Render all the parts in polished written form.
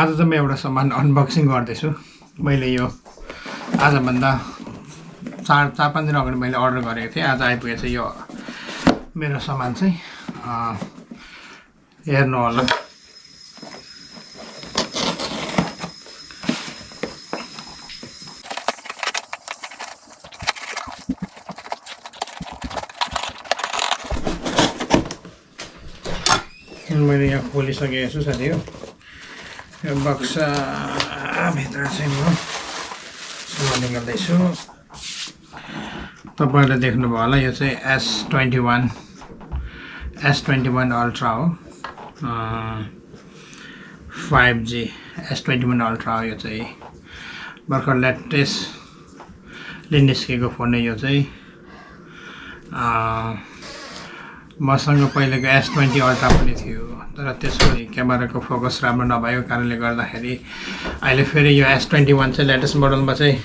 आज चाहिँ म एउटा सामान अनबक्सिङ गर्दैछु। मैले यो आजभन्दा 4-5 दिन अगाडि मैले अर्डर गरेको थिएँ। आज आइपुगेछ यो मेरो सामान चाहिँ। हेर्नु होला। मैले यहाँ खोलिसकेको छु साथीहरु। यो बक्सा भित्र चाहिँ म सामान निकाल्दैछु। तपाईहरुले देख्नुभयो होला यो चाहिँ S21 अल्ट्रा हो। 5G S21 अल्ट्रा हो। यो चाहिँ भर्खर लेटेस्टली निस्केको फोन हो। यो चाहिँ मसँग पहिलेको S20 अल्ट्रा पनि थियो, तर त्यसको क्यामेराको फोकस राम्रो नभएको कारणले गर्दाखेरि अहिले फेरि यो S21 चाहिँ लेटेस्ट मोडलमा चाहिँ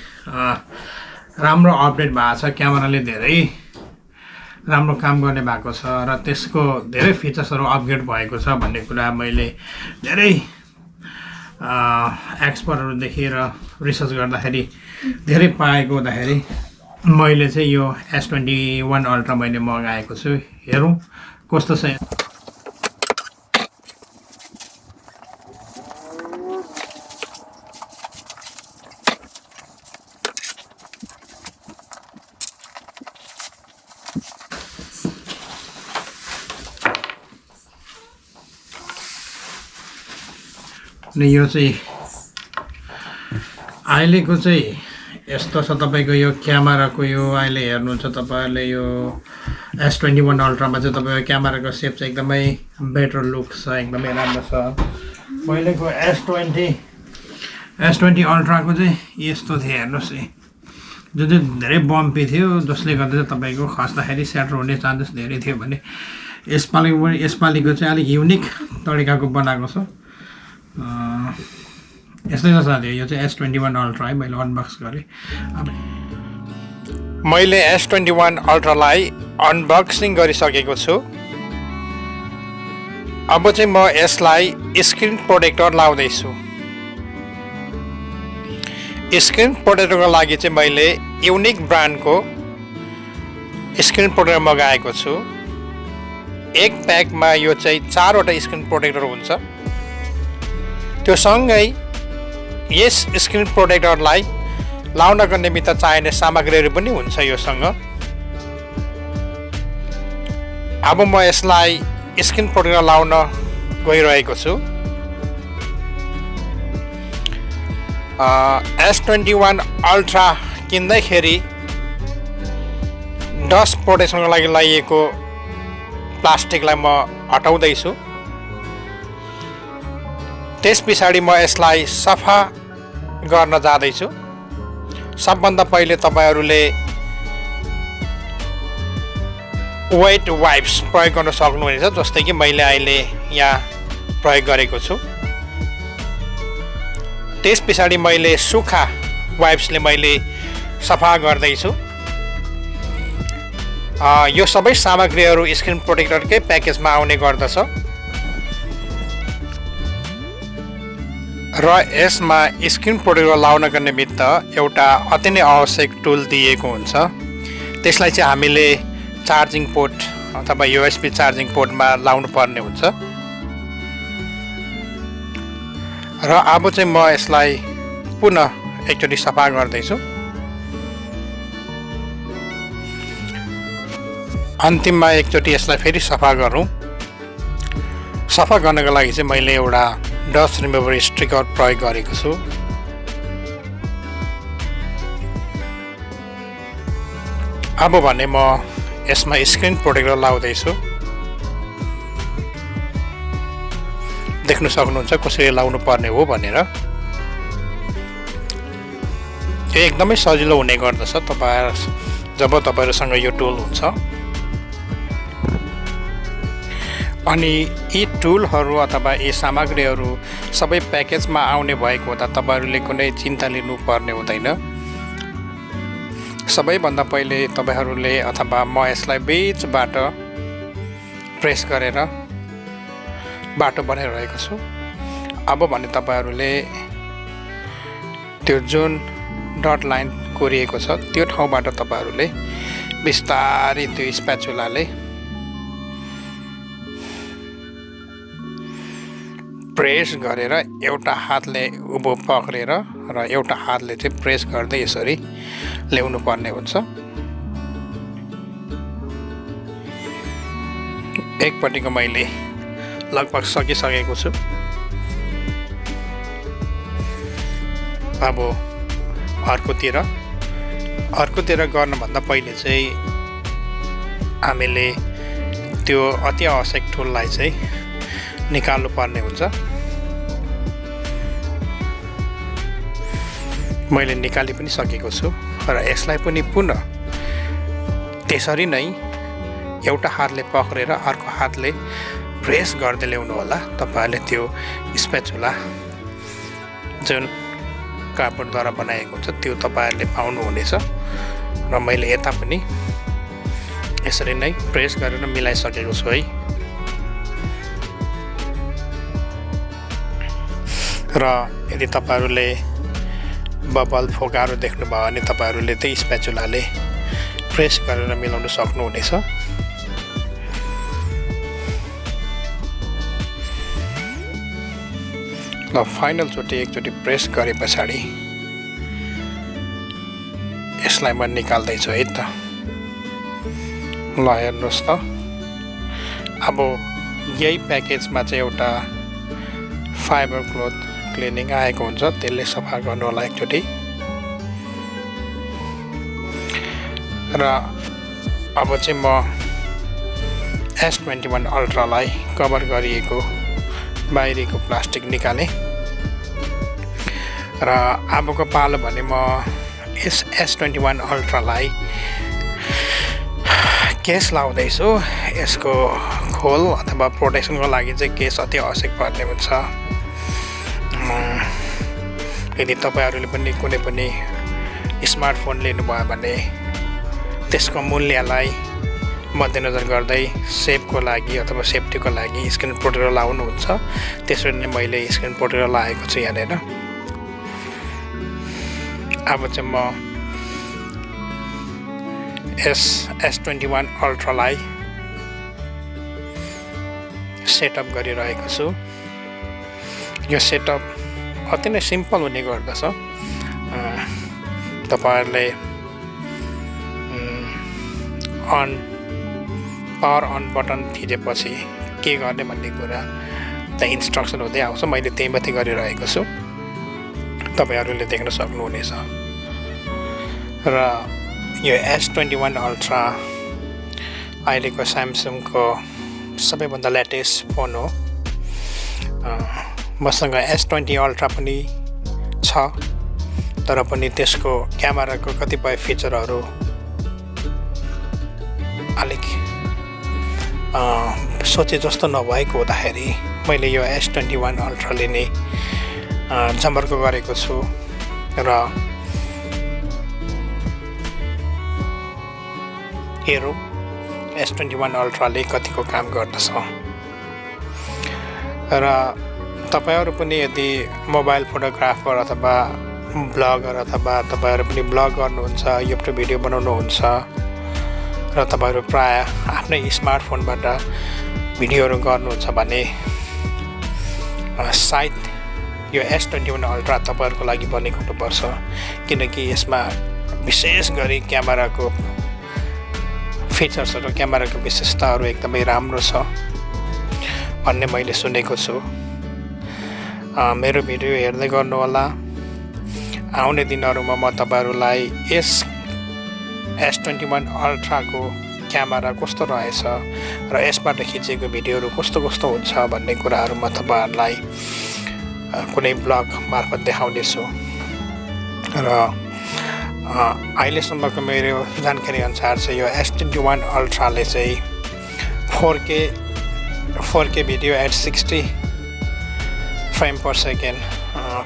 राम्रो अपडेट भएको छ। क्यामेराले धेरै राम्रो काम गर्ने भएको छ र त्यसको धेरै फिचर्सहरु अपग्रेड भएको छ भन्ने कुरा मैले धेरै एक्सपर्टहरु देखेर रिसर्च गर्दाखेरि धेरै पाएको हुँदाखेरि मैले चाहिँ यो S21 अल्ट्रा मैले मगाएको छु। हेरौं कस्तो छ। यो चाहिँ अहिलेको चाहिँ यस्तो छ। तपाईको यो क्यामेराको यो अहिले हेर्नुहुन्छ तपाईहरुले यो S21 अल्ट्रामा चाहिँ तपाईको क्यामेराको सेप चाहिँ एकदमै बेटर लुक छ, एकदमै राम्रो छ। पहिलेको S20 अल्ट्राको चाहिँ यस्तो थियो। हेर्नुस् जो चाहिँ धेरै बम्पी थियो, जसले गर्दा चाहिँ तपाईको खस्दाखेरि स्याटर हुने चान्सेस धेरै थियो भने यसपालिको चाहिँ अलिक युनिक तरिकाको बनाएको छ। यस्तै छ साथी। यो चाहिँ S21 अल्ट्रा है। मैले अनबक्स गरेँ। मैले S21 अल्ट्रालाई अनबक्सिङ गरिसकेको छु। अब चाहिँ म यसलाई स्क्रिन प्रोटेक्टर लाउँदै छु। स्क्रिन प्रोटेक्टरको लागि चाहिँ मैले युनिक ब्रान्डको स्क्रिन प्रोटेक्टर मगाएको छु। एक प्याकमा यो चाहिँ 4 वटा स्क्रिन प्रोटेक्टर हुन्छ। त्यो सँगै यस स्क्रिन प्रोटेक्टरलाई लाउनको निमित्त चाहिने सामग्रीहरू पनि हुन्छ योसँग। अब म यसलाई स्क्रिन प्रोटेक्टर लाउन गइरहेको छु। S21 अल्ट्रा किन्दाखेरि डस्ट प्रोटेक्सनको लागि लगाइएको प्लास्टिकलाई म हटाउँदै छु। त्यसपछि म यसलाई सफा गर्न जाँदैछु। सबभन्दा पहिले तपाईहरुले वेट वाइप्स प्रयोग गर्न सक्नुहुनेछ, जस्तै कि मैले अहिले यहाँ प्रयोग गरेको छु। त्यसपछि मैले सुखा वाइप्सले मैले सफा गर्दै छु। यो सबै सामग्रीहरू स्क्रिन प्रोटेक्टरकै प्याकेजमा आउने गर्दछ र यसमा स्क्रिन प्रोटेक्टर लाउनको निमित्त एउटा अति नै आवश्यक टुल दिएको हुन्छ। त्यसलाई चाहिँ हामीले चार्जिङ पोर्ट अथवा USB चार्जिङ पोर्टमा लाउनु पर्ने हुन्छ। र अब चाहिँ म यसलाई पुनः एकचोटि सफा गर्दै छु। अन्तिममा एकचोटि यसलाई फेरि सफा गरौँ। सफा गर्नको लागि चाहिँ मैले एउटा डस्ट रिमुभर स्टिकर प्रयोग गरेको छु। अब भने म यसमा स्क्रिन प्रोटेक्टर लाउँदै छु। देख्न सक्नुहुन्छ कसरी लाउनु पर्ने हो भनेर। यो एकदमै सजिलो हुने गर्दछ जब तपाईहरुसँग यो टुल हुन्छ। अनि यी टुलहरु अथवा यी सामग्रीहरु सबै प्याकेजमा आउने भएको हुँदा तपाईहरुले कुनै चिन्ता लिनु पर्ने हुँदैन। सबैभन्दा पहिले तपाईहरुले अथवा म यसलाई बीचबाट प्रेस गरेर बाटो बनाइरहेको छु। अब भने तपाईहरुले त्यो जुन डट लाइन कोरिएको छ त्यो ठाउँबाट तपाईहरुले बिस्तारै त्यो स्प्याचुलाले प्रेस गरेर एउटा हातले उभो पक्रेर र एउटा हातले चाहिँ प्रेस गर्दै यसरी ल्याउनु पर्ने हुन्छ। एकपट्टिको मैले लगभग सकिसकेको छु। अब अर्कोतिर गर्नुभन्दा पहिले चाहिँ हामीले त्यो अति आवश्यक टुललाई चाहिँ निकाल्नु पर्ने हुन्छ। मैले निकाली पनि सकेको छु र यसलाई पनि पुनः त्यसरी नै एउटा हातले पक्रेर अर्को हातले प्रेस गर्दै ल्याउनु होला। तपाईहरुले त्यो स्प्याचुला जुन कार्डबोर्डद्वारा बनाएको हुन्छ त्यो तपाईहरुले पाउनु हुनेछ र मैले यता पनि यसरी नै प्रेस गरेर मिलाइसकेको छु है। र यदि तपाईहरुले बबल फोकाहरू देख्नुभयो भने तपाईहरुले त्यही स्प्याचुलाले प्रेस गरेर मिलाउन सक्नुहुनेछ। ल फाइनल चोटि एकचोटि प्रेस गरे पछाडि यसलाई म निकाल्दै छु है त। ल हेर्नुस् त, अब यही प्याकेजमा चाहिँ एउटा फाइबर क्लोथ क्लिनिङ आएको हुन्छ, त्यसले सफा गर्नु होला एकचोटि। र अब चाहिँ म S21 अल्ट्रालाई कभर गरिएको बाहिरीको प्लास्टिक निकाले र अबको पालो भने म S21 अल्ट्रालाई केस लाउँदैछु। यसको खोल अथवा प्रोटेक्सनको लागि चाहिँ केस अति आवश्यक पर्ने हुन्छ। यदि तपाईहरुले पनि कुनै पनि स्मार्टफोन लिनुभयो भने त्यसको मूल्यलाई मध्यनजर गर्दै सेफको लागि अथवा सेफ्टीको लागि स्क्रिन प्रोटेक्टर लाउनुहुन्छ। त्यसरी नै मैले स्क्रिन प्रोटेक्टर लगाएको छु यहाँनेर। अब चाहिँ म S21 अल्ट्रालाई सेटअप गरिरहेको छु। यो सेटअप अति नै सिम्पल हुने गर्दछ। तपाईहरुले पावर अन बटन थिचेपछि के गर्ने भन्ने कुरा त इन्स्ट्रक्सन हुँदै आउँछ। मैले त्यही माथि गरिरहेको छु, तपाईहरुले देख्न सक्नुहुनेछ। र यो S21 अल्ट्रा अहिलेको स्यामसङको सबैभन्दा लेटेस्ट फोन हो। मसँग S20 अल्ट्रा पनि छ, तर पनि त्यसको क्यामेराको कतिपय फिचरहरू अलिक सोचे जस्तो नभएको हुँदाखेरि मैले यो S21 अल्ट्राले नै जमर्को गरेको छु। र हेरौँ S21 अल्ट्राले कतिको काम गर्दछ। र तपाईहरु पनि यदि मोबाइल फोटोग्राफर अथवा ब्लगर अथवा तपाईहरु पनि ब्लग गर्नुहुन्छ, युट्युब भिडियो बनाउनुहुन्छ र तपाईहरु प्राय आफ्नै स्मार्टफोनबाट भिडियोहरू गर्नुहुन्छ भने सायद यो S21 अल्ट्रा तपाईहरुको लागि बनेको हुनुपर्छ। किनकि यसमा विशेष गरी क्यामेराको फिचर्सहरू, क्यामेराको विशेषताहरू एकदमै राम्रो छ भन्ने मैले सुनेको छु। मेरो भिडियो हेर्दै गर्नु होला। आउने दिनहरुमा म तपाईहरुलाई यस S21 अल्ट्राको क्यामेरा कस्तो रहेछ र यसबाट खिचेको भिडियोहरू कस्तो हुन्छ भन्ने कुराहरू म तपाईहरुलाई कुनै ब्लग मार्फत देखाउने छु। र अहिलेसम्मको मेरो जानकारी अनुसार चाहिँ यो S21 अल्ट्राले चाहिँ 4K video at 60 frame per second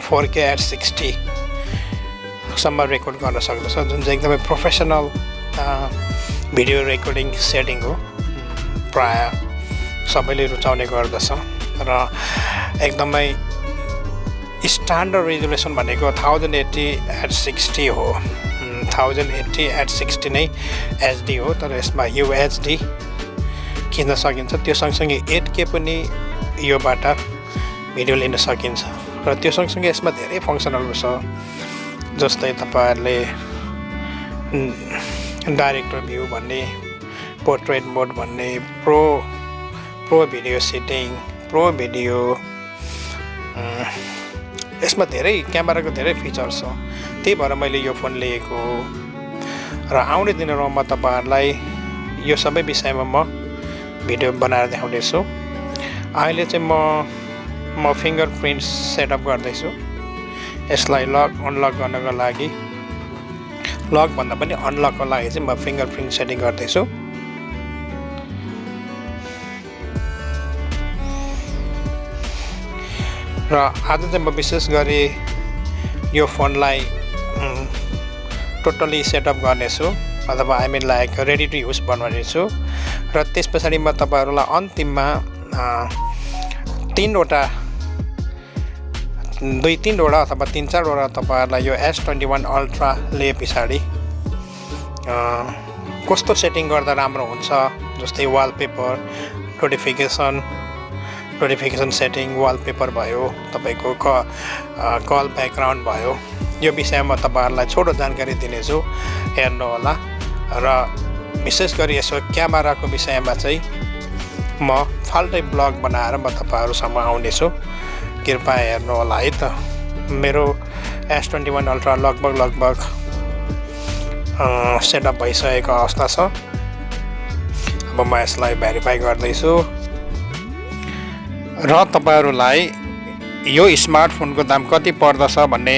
4K at 60 सम्म रेकर्ड गर्न सक्दछ, जुन चाहिँ एकदमै प्रोफेसनल भिडियो रेकर्डिङ सेटिङ हो। प्राय सबैले रुचाउने गर्दछ र एकदमै स्ट्यान्डर्ड रेजोल्युसन भनेको 1080x60 हो। 1080x60 नै HD हो, तर यसमा UHD खिच्न सकिन्छ। त्यो सँगसँगै 8K पनि योबाट भिडियो लिन सकिन्छ र त्यो सँगसँगै यसमा धेरै फङ्सनहरू छ, जस्तै तपाईहरुले डाइरेक्टर भ्यू भन्ने, पोर्ट्रेट मोड भन्ने, pro video setting, pro video, यसमा धेरै क्यामेराको धेरै फिचर्स छ। त्यही भएर मैले यो फोन लिएको हो र आउने दिनहरुमा म तपाईहरुलाई यो सबै विषयमा म भिडियो बनाएर देखाउँदैछु। अहिले चाहिँ म फिङ्गरप्रिन्ट सेटअप गर्दैछु। यसलाई लक अनलक गर्नको लागि, लक भन्दा पनि अनलकको लागि चाहिँ म फिङ्गरप्रिन्ट सेटिङ गर्दैछु। र आज चाहिँ म विशेष गरी यो फोनलाई टोटली सेटअप गर्नेछु, अथवा I mean like ready to use बनाउनेछु। र त्यस पछाडि म तपाईहरुलाई अन्तिममा 2-3वटा अथवा 3-4वटा तपाईहरुलाई यो S21 अल्ट्रा लिए पछाडि कस्तो सेटिङ गर्दा राम्रो हुन्छ, जस्तै वालपेपर, नोटिफिकेसन सेटिङ, वालपेपर भयो, तपाईको कल ब्याकग्राउन्ड भयो, यो विषयमा तपाईहरुलाई छोटो जानकारी दिनेछु, हेर्नु होला। र विशेष गरी यसो क्यामेराको विषयमा चाहिँ म फाल्टै ब्लग बनाएर म तपाईहरुसम्म आउनेछु, कृपया हेर्नु होला है त। मेरो S21 अल्ट्रा लगभग सेटअप भइसकेको अवस्था छ। अब म यसलाई भेरिफाई गर्दैछु र तपाईहरुलाई यो स्मार्टफोनको दाम कति पर्दछ भन्ने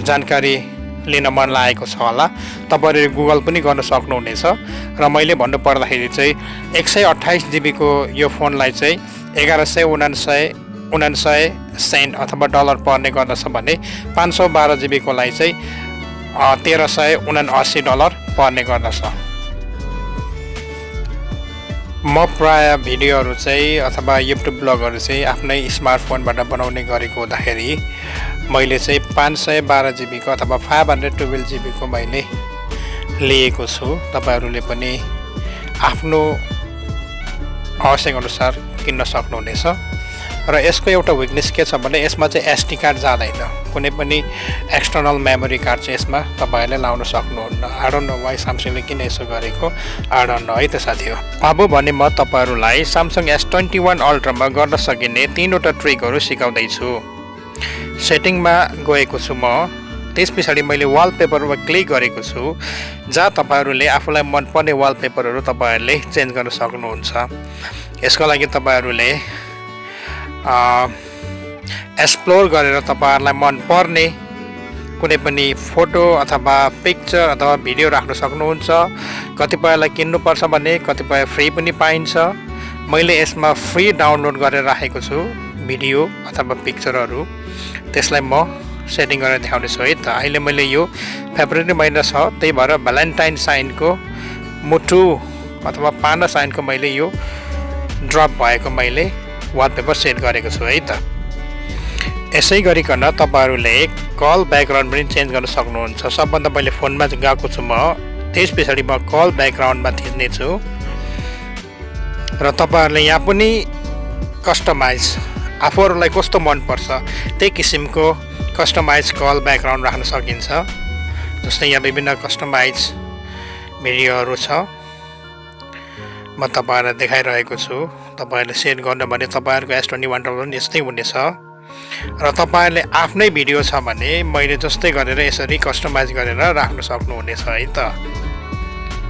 जानकारी लिन मन लागेको छ होला। तपाईहरुले गुगल पनि गर्न सक्नुहुनेछ। र मैले भन्नु पर्दाखेरि चाहिँ 128 GB को यो फोनलाई चाहिँ 1199 सेन्ट अथवा डलर पर्ने गर्दछ भने 512 GB को लागि चाहिँ 1379 डलर पर्ने गर्दछ। म प्राय भिडियोहरू चाहिँ अथवा युट्युब ब्लगहरू चाहिँ आफ्नै स्मार्टफोनबाट बनाउने गरेको हुँदाखेरि मैले चाहिँ 512 GB को अथवा 512 GB को मैले लिएको छु। तपाईहरुले पनि आफ्नो आवश्यक अनुसार किन्न सक्नुहुनेछ। र यसको एउटा विकनेस के छ भने यसमा चाहिँ SD कार्ड जाँदैन, कुनै पनि एक्सटर्नल मेमोरी कार्ड चाहिँ यसमा तपाईहरुले लाउन सक्नुहुन्न। आई डोन्ट नो वाइ स्यामसङले किन यसो गरेको, आई डोन्ट नो है त साथीहरु। अब भने म तपाईहरुलाई स्यामसङ S21 अल्ट्रामा गर्न सकिने 3वटा ट्रिकहरू सिकाउँदै छु। सेटिङमा गएको छु म, त्यसपछि मैले वालपेपरमा क्लिक गरेको छु, जहाँ तपाईहरुले आफूलाई मनपर्ने वालपेपरहरू तपाईहरुले चेन्ज गर्न सक्नुहुन्छ। यसको लागि तपाईहरुले एक्सप्लोर गरेर तपाईहरुलाई मनपर्ने कुनै पनि फोटो अथवा पिक्चर अथवा भिडियो राख्न सक्नुहुन्छ। कतिपयलाई किन्नुपर्छ भने कतिपय फ्री पनि पाइन्छ। मैले यसमा फ्री डाउनलोड गरेर राखेको छु भिडियो अथवा पिक्चरहरू, त्यसलाई म सेटिङ गरेर देखाउनेछु है त। अहिले मैले यो फेब्रुअरी महिना छ, त्यही भएर भ्यालेन्टाइन साइनको मुटु अथवा पाना साइनको मैले यो ड्रप भएको मैले वालपेपर सेट गरेको छु है त। यसै गरिकन तपाईहरुले कल ब्याकग्राउन्ड पनि चेन्ज गर्न सक्नुहुन्छ। सबभन्दा पहिले फोनमा गएको छु म, त्यसपछि म कल ब्याकग्राउन्डमा थिच्ने छु र तपाईहरुले यहाँ पनि कस्टमाइज आफूहरुलाई कस्तो मन पर्छ त्यही किसिमको कस्टमाइज कल ब्याकग्राउन्ड राख्न सकिन्छ। जस्तै यहाँ विभिन्न कस्टमाइज भिडियोहरू छ, म तपाईहरुलाई देखाइरहेको छु। तपाईहरुले सेट गर्नु भने तपाईहरुको S21 पनि यस्तै हुनेछ। र तपाईहरुले आफ्नै भिडियो छ भने मैले जस्तै गरेर यसरी कस्टमाइज गरेर राख्न सक्नुहुनेछ है त।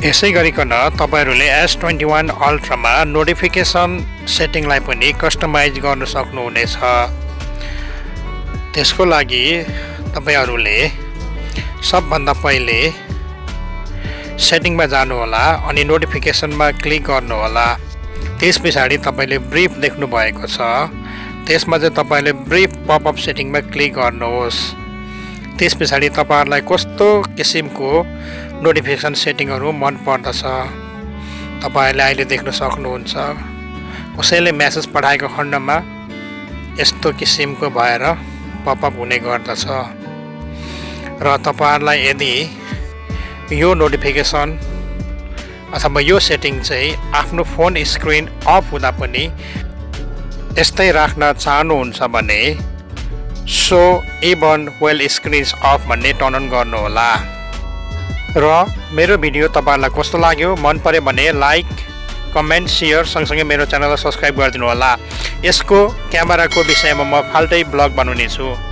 यसै गरिकन तपाईहरुले S21 अल्ट्रामा नोटिफिकेसन सेटिङलाई पनि कस्टमाइज गर्न सक्नुहुनेछ। त्यसको लागि तपाईहरुले सबभन्दा पहिले सेटिङमा जानु होला अनि नोटिफिकेसनमा क्लिक गर्नु होला। त्यसपछि तपाईले ब्रिफ देख्नु भएको छ, त्यसमा चाहिँ तपाईले ब्रिफ पपअप सेटिङमा क्लिक गर्नुहोस्। त्यसपछि तपाईहरुलाई कस्तो किसिमको नोटिफिकेसन सेटिङहरू मन पर्दछ तपाईहरुले अहिले देख्न सक्नुहुन्छ। कसैले मेसेज पठाएको खण्डमा यस्तो किसिमको भएर पपअप हुने गर्दछ र तपाईहरुलाई यदि यो नोटिफिकेसन अथवा यो सेटिङ चाहिँ आफ्नो फोन स्क्रिन अफ हुँदा पनि यस्तै राख्न चाहनुहुन्छ भने so even well screens of भन्ने टर्न अन गर्नु होला र मेरो भिडियो तपाईहरुलाई कस्तो लाग्यो मन पर्यो भने लाइक कमेन्ट शेयर सँगसँगै मेरो च्यानललाई सब्स्क्राइब गरिदिनु होला यसको क्यामेराको विषयमा म फाल्टै ब्लग बनाउने छु